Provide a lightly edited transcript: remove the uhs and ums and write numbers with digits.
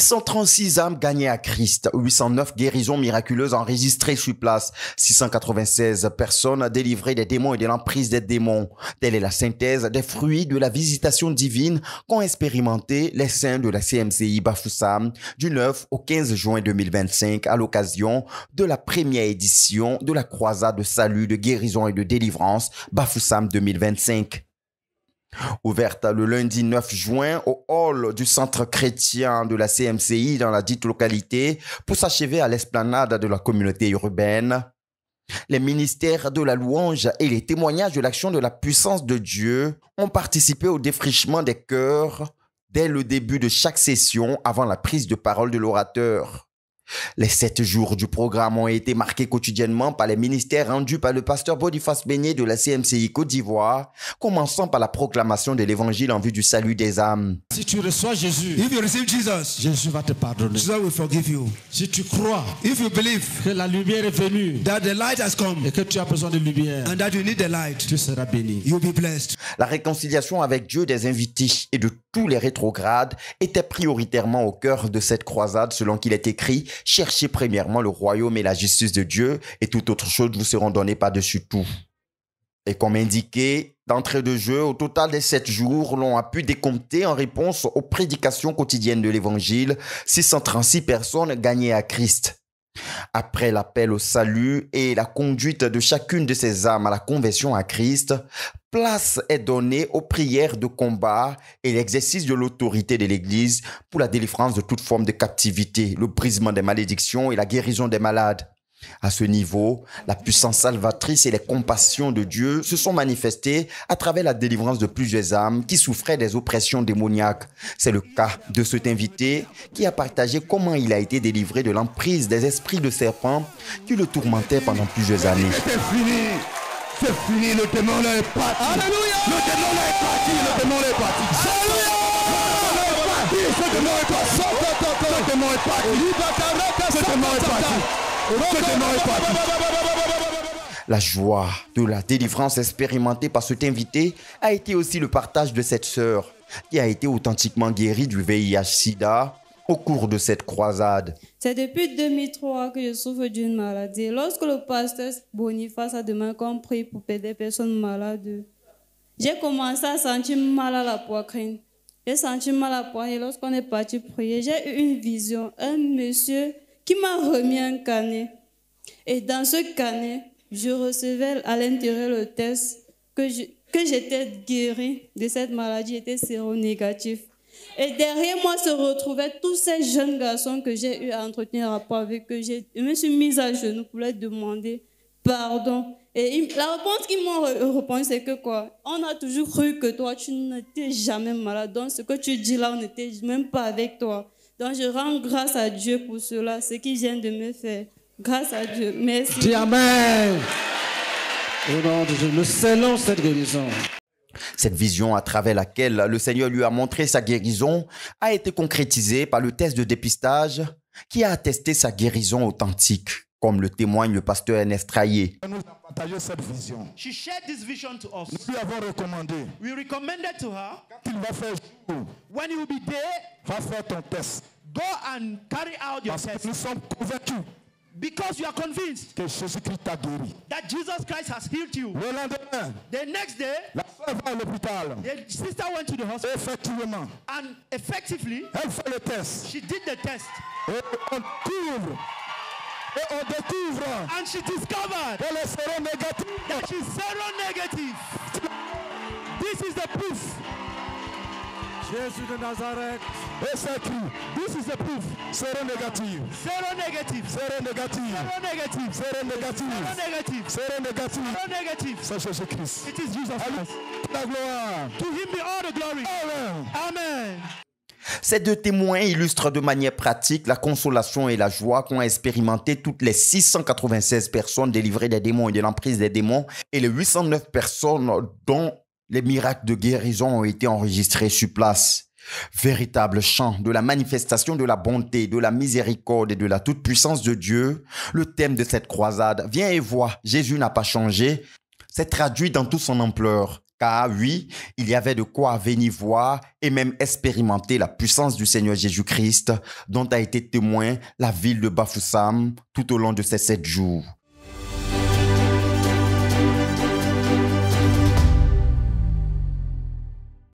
636 âmes gagnées à Christ, 809 guérisons miraculeuses enregistrées sur place, 696 personnes délivrées des démons et de l'emprise des démons. Telle est la synthèse des fruits de la visitation divine qu'ont expérimenté les saints de la CMCI Bafoussam du 9 au 15 juin 2025 à l'occasion de la première édition de la croisade de salut, de guérison et de délivrance Bafoussam 2025. Ouverte le lundi 9 juin au hall du centre chrétien de la CMCI dans la dite localité pour s'achever à l'esplanade de la communauté urbaine. Les ministères de la louange et les témoignages de l'action de la puissance de Dieu ont participé au défrichement des cœurs dès le début de chaque session avant la prise de parole de l'orateur. Les 7 jours du programme ont été marqués quotidiennement par les ministères rendus par le pasteur Boniface Beignet de la CMCI Côte d'Ivoire, commençant par la proclamation de l'évangile en vue du salut des âmes. Si tu reçois Jésus, If you receive Jesus, Jésus va te pardonner. Jesus will forgive you. Si tu crois If you believe que la lumière est venue that the light has come et que tu as besoin de lumière, and that you need the light, tu seras béni. you'll be blessed. La réconciliation avec Dieu des invités et de tous les rétrogrades était prioritairement au cœur de cette croisade selon qu'il est écrit « Cherchez premièrement le royaume et la justice de Dieu et toute autre chose vous seront données par-dessus tout. » Et comme indiqué, d'entrée de jeu, au total des 7 jours, l'on a pu décompter en réponse aux prédications quotidiennes de l'Évangile 636 personnes gagnées à Christ. Après l'appel au salut et la conduite de chacune de ces âmes à la conversion à Christ, place est donnée aux prières de combat et l'exercice de l'autorité de l'Église pour la délivrance de toute forme de captivité, le brisement des malédictions et la guérison des malades. À ce niveau, la puissance salvatrice et les compassions de Dieu se sont manifestées à travers la délivrance de plusieurs âmes qui souffraient des oppressions démoniaques. C'est le cas de cet invité qui a partagé comment il a été délivré de l'emprise des esprits de serpents qui le tourmentaient pendant plusieurs années. C'est fini. C'est fini. Le démon là est parti. Alléluia. Le démon là est parti. Le démon là est parti. Alléluia. Ce démon est parti. Ce démon est parti. Ce démon est parti. La joie de la délivrance expérimentée par cet invité a été aussi le partage de cette sœur qui a été authentiquement guérie du VIH-Sida au cours de cette croisade. C'est depuis 2003 que je souffre d'une maladie. Lorsque le pasteur Boniface a demandé qu'on prie pour des personnes malades, j'ai commencé à sentir mal à la poitrine. J'ai senti mal à la poitrine et lorsqu'on est parti prier, j'ai eu une vision. Un monsieur qui m'a remis un carnet. Et dans ce carnet, je recevais à l'intérieur le test que j'étais guérie de cette maladie, était séronégatif. Et derrière moi se retrouvaient tous ces jeunes garçons que j'ai eu à entretenir rapport avec eux. Je me suis mise à genoux pour leur demander pardon. Et la réponse qu'ils m'ont répondu, c'est que quoi? On a toujours cru que toi, tu n'étais jamais malade. Donc ce que tu dis là, on n'était même pas avec toi. Donc je rends grâce à Dieu pour cela, ce qu'il vient de me faire. Grâce à Dieu. Merci. Dis Amen. Au nom de Dieu, nous scellons cette guérison. Cette vision à travers laquelle le Seigneur lui a montré sa guérison a été concrétisée par le test de dépistage qui a attesté sa guérison authentique, comme le témoigne le pasteur Ernest Traillé. Elle nous a partagé cette vision. She shared this vision to us. Nous lui avons recommandé. We recommended to her, Quand il va faire jour, when you will be there, va faire ton test. go and carry out your Parce que test. nous sommes convaincus Because you are convinced que Jésus-Christ t'a guéri. that Jesus Christ has healed you. Le lendemain, The next day, la sœur va à l'hôpital. the sister went to the hospital Effectivement, and effectively, elle fait le test. she did the test. Et on découvre And she discovered qu'elle est séronégative. that she's seronegative. This is the proof. Jésus de Nazareth. Et c'est écrit. This is the proof. Séronégative. Seronegative. Séronégative. Seronegative. Séronégative. Seronegative. Séronégative. Seronegative. C'est Jésus-Christ. It is Jesus Christ. La gloire. To him be all the glory. Amen. Amen. Ces deux témoins illustrent de manière pratique la consolation et la joie qu'ont expérimenté toutes les 696 personnes délivrées des démons et de l'emprise des démons et les 809 personnes dont les miracles de guérison ont été enregistrés sur place. Véritable chant de la manifestation de la bonté, de la miséricorde et de la toute-puissance de Dieu, le thème de cette croisade, viens et vois, Jésus n'a pas changé, s'est traduit dans toute son ampleur. Car oui, il y avait de quoi venir voir et même expérimenter la puissance du Seigneur Jésus-Christ dont a été témoin la ville de Bafoussam tout au long de ces 7 jours.